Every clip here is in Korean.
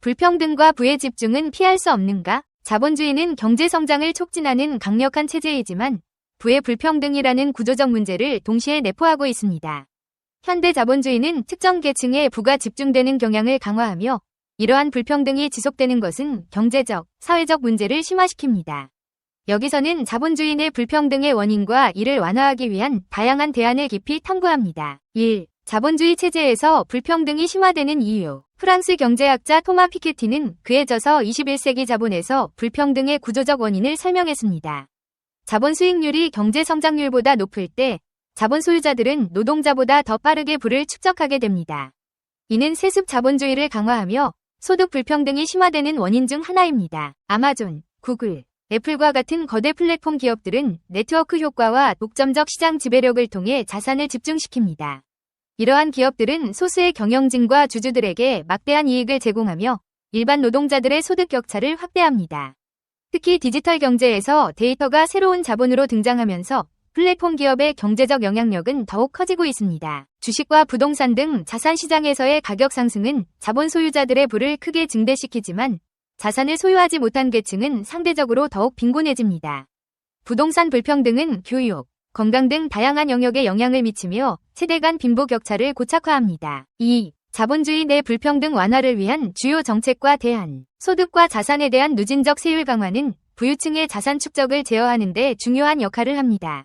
불평등과 부의 집중은 피할 수 없는가? 자본주의는 경제 성장을 촉진하는 강력한 체제이지만 부의 불평등이라는 구조적 문제를 동시에 내포하고 있습니다. 현대 자본주의는 특정 계층의 부가 집중되는 경향을 강화하며 이러한 불평등이 지속되는 것은 경제적, 사회적 문제를 심화시킵니다. 여기서는 자본주의 내 불평등의 원인과 이를 완화하기 위한 다양한 대안을 깊이 탐구합니다. 1. 자본주의 체제에서 불평등이 심화되는 이유. 프랑스 경제학자 토마 피케티는 그에 져서 21세기 자본에서 불평등의 구조적 원인을 설명했습니다. 자본 수익률이 경제 성장률보다 높을 때 자본 소유자들은 노동자보다 더 빠르게 부를 축적하게 됩니다. 이는 세습 자본주의를 강화하며 소득 불평등이 심화되는 원인 중 하나입니다. 아마존, 구글, 애플과 같은 거대 플랫폼 기업들은 네트워크 효과와 독점적 시장 지배력을 통해 자산을 집중시킵니다. 이러한 기업들은 소수의 경영진과 주주들에게 막대한 이익을 제공하며 일반 노동자들의 소득 격차를 확대합니다. 특히 디지털 경제에서 데이터가 새로운 자본으로 등장하면서 플랫폼 기업의 경제적 영향력은 더욱 커지고 있습니다. 주식과 부동산 등 자산 시장에서의 가격 상승은 자본 소유자들의 부를 크게 증대시키지만 자산을 소유하지 못한 계층은 상대적으로 더욱 빈곤해집니다. 부동산 불평등은 교육, 건강 등 다양한 영역에 영향을 미치며 세대 간 빈부 격차를 고착화합니다. 2. 자본주의 내 불평등 완화를 위한 주요 정책과 대안. 소득과 자산에 대한 누진적 세율 강화는 부유층의 자산 축적을 제어하는 데 중요한 역할을 합니다.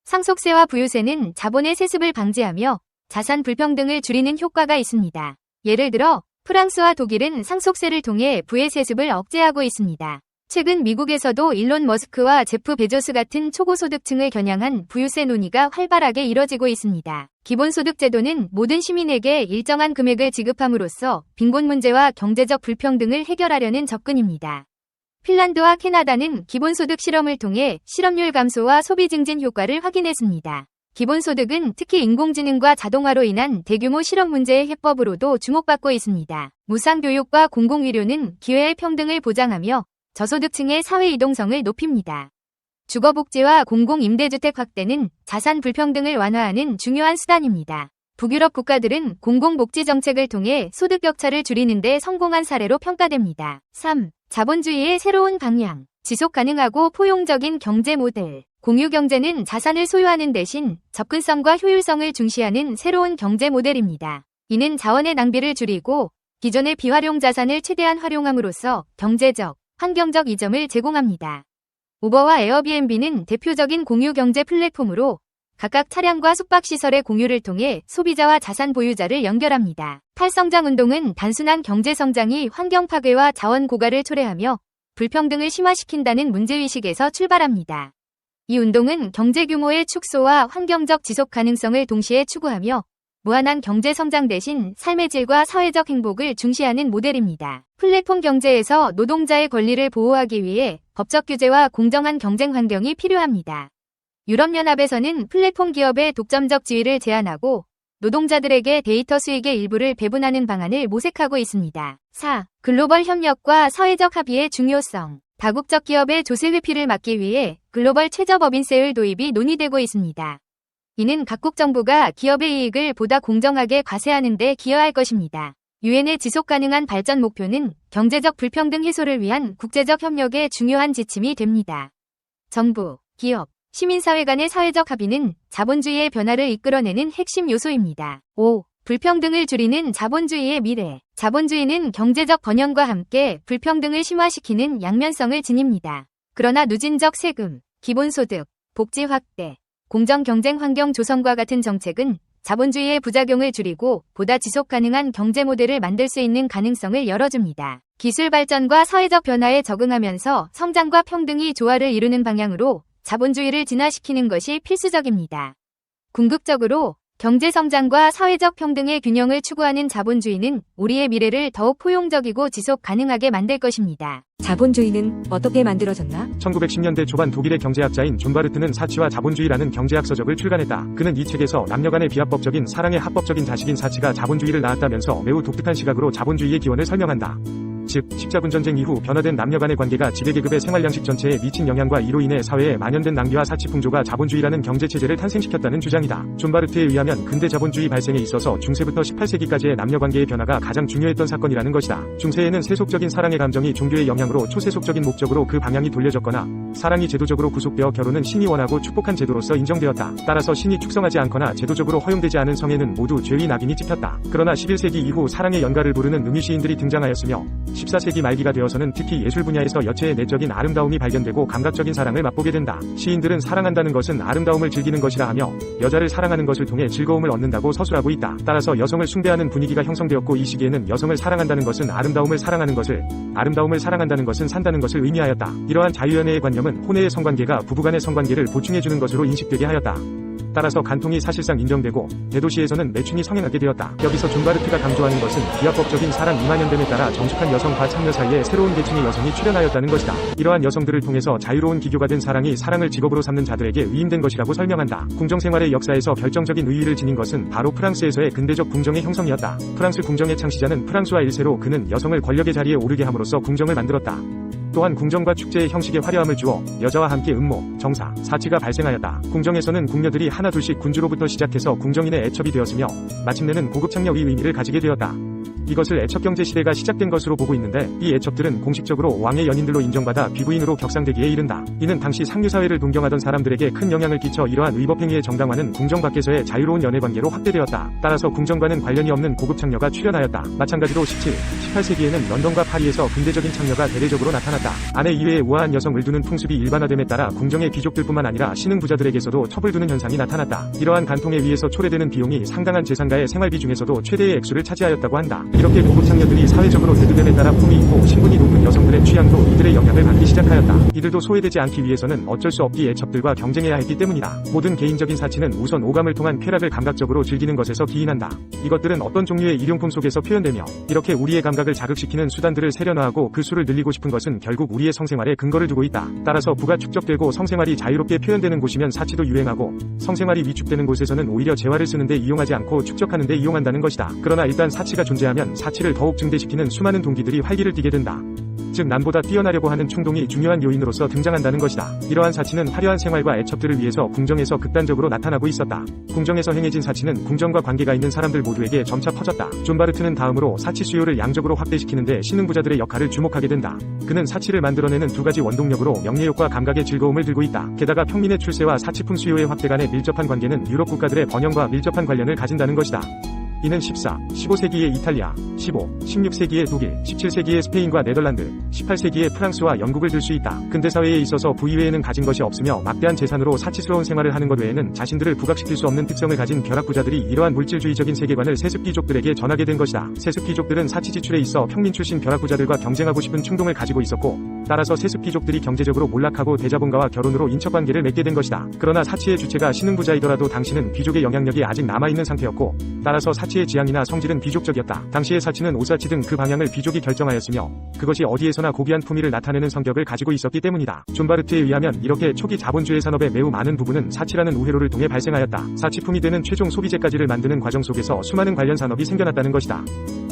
상속세와 부유세는 자본의 세습을 방지하며 자산 불평등을 줄이는 효과가 있습니다. 예를 들어 프랑스와 독일은 상속세를 통해 부의 세습을 억제하고 있습니다. 최근 미국에서도 일론 머스크와 제프 베조스 같은 초고소득층을 겨냥한 부유세 논의가 활발하게 이뤄지고 있습니다. 기본소득 제도는 모든 시민에게 일정한 금액을 지급함으로써 빈곤 문제와 경제적 불평등을 해결하려는 접근입니다. 핀란드와 캐나다는 기본소득 실험을 통해 실업률 감소와 소비 증진 효과를 확인했습니다. 기본소득은 특히 인공지능과 자동화로 인한 대규모 실업 문제의 해법으로도 주목받고 있습니다. 무상교육과 공공의료는 기회의 평등을 보장하며 저소득층의 사회 이동성을 높입니다. 주거복지와 공공임대주택 확대는 자산 불평등을 완화하는 중요한 수단입니다. 북유럽 국가들은 공공복지 정책을 통해 소득 격차를 줄이는 데 성공한 사례로 평가됩니다. 3. 자본주의의 새로운 방향. 지속 가능하고 포용적인 경제 모델. 공유경제는 자산을 소유하는 대신 접근성과 효율성을 중시하는 새로운 경제 모델입니다. 이는 자원의 낭비를 줄이고 기존의 비활용 자산을 최대한 활용함으로써 경제적, 환경적 이점을 제공합니다. 우버와 에어비앤비는 대표적인 공유경제 플랫폼으로 각각 차량과 숙박시설의 공유를 통해 소비자와 자산 보유자를 연결합니다. 탈성장운동은 단순한 경제성장이 환경 파괴와 자원 고갈을 초래하며 불평등을 심화시킨다는 문제의식에서 출발합니다. 이 운동은 경제 규모의 축소와 환경적 지속 가능성을 동시에 추구하며 무한한 경제 성장 대신 삶의 질과 사회적 행복을 중시하는 모델입니다. 플랫폼 경제에서 노동자의 권리를 보호하기 위해 법적 규제와 공정한 경쟁 환경이 필요합니다. 유럽연합에서는 플랫폼 기업의 독점적 지위를 제한하고 노동자들에게 데이터 수익의 일부를 배분하는 방안을 모색하고 있습니다. 4. 글로벌 협력과 사회적 합의의 중요성. 다국적 기업의 조세 회피를 막기 위해 글로벌 최저법인세율 도입이 논의되고 있습니다. 이는 각국 정부가 기업의 이익을 보다 공정하게 과세하는 데 기여할 것입니다. 유엔의 지속가능한 발전 목표는 경제적 불평등 해소를 위한 국제적 협력의 중요한 지침이 됩니다. 정부, 기업, 시민사회 간의 사회적 합의는 자본주의의 변화를 이끌어내는 핵심 요소입니다. 5. 불평등을 줄이는 자본주의의 미래. 자본주의는 경제적 번영과 함께 불평등을 심화시키는 양면성을 지닙니다. 그러나 누진적 세금, 기본소득, 복지 확대, 공정 경쟁 환경 조성과 같은 정책은 자본주의의 부작용을 줄이고 보다 지속 가능한 경제 모델을 만들 수 있는 가능성을 열어줍니다. 기술 발전과 사회적 변화에 적응하면서 성장과 평등이 조화를 이루는 방향으로 자본주의를 진화시키는 것이 필수적입니다. 궁극적으로 경제 성장과 사회적 평등의 균형을 추구하는 자본주의는 우리의 미래를 더욱 포용적이고 지속 가능하게 만들 것입니다. 자본주의는 어떻게 만들어졌나? 1910년대 초반 독일의 경제학자인 존 바르트는 사치와 자본주의라는 경제학 서적을 출간했다. 그는 이 책에서 남녀 간의 비합법적인 사랑의 합법적인 자식인 사치가 자본주의를 낳았다면서 매우 독특한 시각으로 자본주의의 기원을 설명한다. 즉 십자군 전쟁 이후 변화된 남녀 간의 관계가 지배계급의 생활양식 전체에 미친 영향과 이로 인해 사회에 만연된 낭비와 사치풍조가 자본주의라는 경제체제를 탄생시켰다는 주장이다. 존 바르트에 의하면 근대 자본주의 발생에 있어서 중세부터 18세기까지의 남녀관계의 변화가 가장 중요했던 사건이라는 것이다. 중세에는 세속적인 사랑의 감정이 종교의 영향으로 초세속적인 목적으로 그 방향이 돌려졌거나 사랑이 제도적으로 구속되어 결혼은 신이 원하고 축복한 제도로서 인정되었다. 따라서 신이 축성하지 않거나 제도적으로 허용되지 않은 성에는 모두 죄의 낙인이 찍혔다. 그러나 11세기 이후 사랑의 연가를 부르는 음유시인들이 등장하였으며 14세기 말기가 되어서는 특히 예술 분야에서 여체의 내적인 아름다움이 발견되고 감각적인 사랑을 맛보게 된다. 시인들은 사랑한다는 것은 아름다움을 즐기는 것이라 하며 여자를 사랑하는 것을 통해 즐거움을 얻는다고 서술하고 있다. 따라서 여성을 숭배하는 분위기가 형성되었고 이 시기에는 여성을 사랑한다는 것은 아름다움을 사랑하는 것을, 아름다움을 사랑한다는 것은 산다는 것을 의미하였다. 이러한 자유연애의 관념은 혼외의 성관계가 부부간의 성관계를 보충해주는 것으로 인식되게 하였다. 따라서 간통이 사실상 인정되고 대도시에서는 매춘이 성행하게 되었다. 여기서 존 바르트가 강조하는 것은 비합법적인 사랑 이만연됨에 따라 정숙한 여성과 창녀 사이에 새로운 계층의 여성이 출현하였다는 것이다. 이러한 여성들을 통해서 자유로운 기교가 된 사랑이 사랑을 직업으로 삼는 자들에게 위임된 것이라고 설명한다. 궁정생활의 역사에서 결정적인 의의를 지닌 것은 바로 프랑스에서의 근대적 궁정의 형성이었다. 프랑스 궁정의 창시자는 프랑스와 1세로 그는 여성을 권력의 자리에 오르게 함으로써 궁정을 만들었다. 또한 궁정과 축제의 형식에 화려함을 주어 여자와 함께 음모, 정사, 사치가 발생하였다. 궁정에서는 궁녀들이 하나둘씩 군주로부터 시작해서 궁정인의 애첩이 되었으며 마침내는 고급 창녀의 의미를 가지게 되었다. 이것을 애첩경제 시대가 시작된 것으로 보고 있는데 이 애첩들은 공식적으로 왕의 연인들로 인정받아 귀부인으로 격상되기에 이른다. 이는 당시 상류사회를 동경하던 사람들에게 큰 영향을 끼쳐 이러한 의법행위의 정당화는 궁정 밖에서의 자유로운 연애관계로 확대되었다. 따라서 궁정과는 관련이 없는 고급 창녀가 출현하였다. 마찬가지로 17, 18세기에는 런던과 파리에서 근대적인 창녀가 대대적으로 나타났다. 아내 이외에 우아한 여성을 두는 풍습이 일반화됨에 따라 궁정의 귀족들뿐만 아니라 신흥 부자들에게서도 첩을 두는 현상이 나타났다. 이러한 간통에 의해서 초래되는 비용이 상당한 재산가의 생활비 중에서도 최대의 액수를 차지하였다고 한다. 이렇게 고급 창녀들이 사회적으로 대두됨에 따라 품이 있고 신분이 높은 여성들의 취향도 이들의 영향을 받기 시작하였다. 이들도 소외되지 않기 위해서는 어쩔 수 없이 애첩들과 경쟁해야 했기 때문이다. 모든 개인적인 사치는 우선 오감을 통한 쾌락을 감각적으로 즐기는 것에서 기인한다. 이것들은 어떤 종류의 일용품 속에서 표현되며 이렇게 우리의 감각을 자극시키는 수단들을 세련화하고 그 수를 늘리고 싶은 것은 결국 우리의 성생활에 근거를 두고 있다. 따라서 부가 축적되고 성생활이 자유롭게 표현되는 곳이면 사치도 유행하고 성생활이 위축되는 곳에서는 오히려 재화를 쓰는 데 이용하지 않고 축적하는 데 이용한다는 것이다. 그러나 일단 사치가 존재하면 사치를 더욱 증대시키는 수많은 동기들이 활기를 띠게 된다. 즉 남보다 뛰어나려고 하는 충동이 중요한 요인으로서 등장한다는 것이다. 이러한 사치는 화려한 생활과 애첩들을 위해서 궁정에서 극단적으로 나타나고 있었다. 궁정에서 행해진 사치는 궁정과 관계가 있는 사람들 모두에게 점차 퍼졌다. 존 바르트는 다음으로 사치 수요를 양적으로 확대시키는데 신흥부자들의 역할을 주목하게 된다. 그는 사치를 만들어내는 두 가지 원동력으로 명예욕과 감각의 즐거움을 들고 있다. 게다가 평민의 출세와 사치품 수요의 확대 간의 밀접한 관계는 유럽 국가들의 번영과 밀접한 관련을 가진다는 것이다. 이는 14, 15세기의 이탈리아, 15, 16세기의 독일, 17세기의 스페인과 네덜란드, 18세기의 프랑스와 영국을 들 수 있다. 근대사회에 있어서 부 이외에는 가진 것이 없으며 막대한 재산으로 사치스러운 생활을 하는 것 외에는 자신들을 부각시킬 수 없는 특성을 가진 벼락부자들이 이러한 물질주의적인 세계관을 세습귀족들에게 전하게 된 것이다. 세습귀족들은 사치 지출에 있어 평민 출신 벼락부자들과 경쟁하고 싶은 충동을 가지고 있었고 따라서 세습귀족들이 경제적으로 몰락하고 대자본가와 결혼으로 인척관계를 맺게 된 것이다. 그러나 사치의 주체가 신흥부자이더라도 당시는 귀족의 영향력이 아직 남아있는 상태였고 따라서 사치의 지향이나 성질은 귀족적이었다. 당시의 사치는 오사치 등 그 방향을 귀족이 결정하였으며 그것이 어디에서나 고귀한 품위를 나타내는 성격을 가지고 있었기 때문이다. 존 바르트에 의하면 이렇게 초기 자본주의 산업의 매우 많은 부분은 사치라는 우회로를 통해 발생하였다. 사치품이 되는 최종 소비재까지를 만드는 과정 속에서 수많은 관련 산업이 생겨났다는 것이다.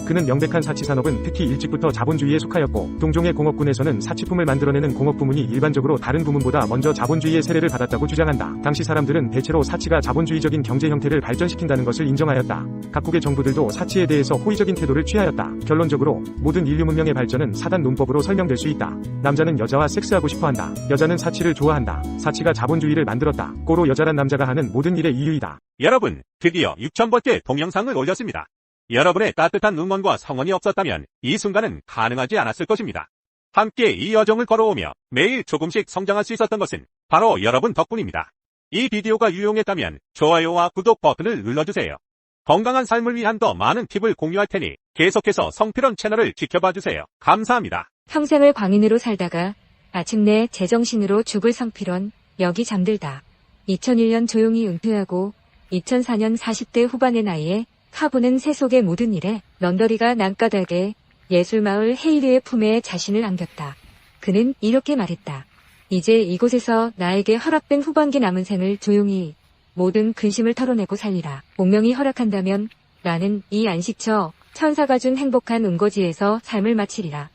그는 명백한 사치 산업은 특히 일찍부터 자본주의에 속하였고 동종의 공업군에서는 사치품을 만들어내는 공업 부문이 일반적으로 다른 부문보다 먼저 자본주의의 세례를 받았다고 주장한다. 당시 사람들은 대체로 사치가 자본주의적인 경제 형태를 발전시킨다는 것을 인정하였다. 각국의 정부들도 사치에 대해서 호의적인 태도를 취하였다. 결론적으로 모든 인류 문명의 발전은 사단 논법으로 설명될 수 있다. 남자는 여자와 섹스하고 싶어한다. 여자는 사치를 좋아한다. 사치가 자본주의를 만들었다. 고로 여자란 남자가 하는 모든 일의 이유이다. 여러분, 드디어 6,000번째 동영상을 올렸습니다. 여러분의 따뜻한 응원과 성원이 없었다면 이 순간은 가능하지 않았을 것입니다. 함께 이 여정을 걸어오며 매일 조금씩 성장할 수 있었던 것은 바로 여러분 덕분입니다. 이 비디오가 유용했다면 좋아요와 구독 버튼을 눌러주세요. 건강한 삶을 위한 더 많은 팁을 공유할 테니 계속해서 성필원 채널을 지켜봐주세요. 감사합니다. 평생을 광인으로 살다가 마침내 제정신으로 죽을 성필원, 여기 잠들다. 2001년 조용히 은퇴하고 2004년 40대 후반의 나이에 카보는 세속의 모든 일에 런더리가 난까닭에 예술마을 헤이리의 품에 자신을 안겼다. 그는 이렇게 말했다. 이제 이곳에서 나에게 허락된 후반기 남은 생을 조용히 모든 근심을 털어내고 살리라. 운명이 허락한다면 나는 이 안식처 천사가 준 행복한 은거지에서 삶을 마치리라.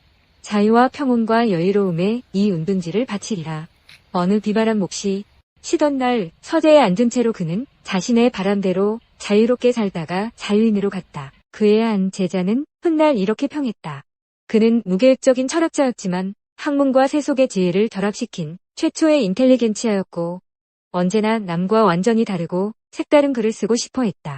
자유와 평온과 여유로움에 이 운둔지를 바치리라. 어느 비바람 몫이 쉬던 날 서재에 앉은 채로 그는 자신의 바람대로 자유롭게 살다가 자유인으로 갔다. 그의 한 제자는 훗날 이렇게 평했다. 그는 무계획적인 철학자였지만 학문과 세속의 지혜를 결합시킨 최초의 인텔리겐치아였고 언제나 남과 완전히 다르고 색다른 글을 쓰고 싶어 했다.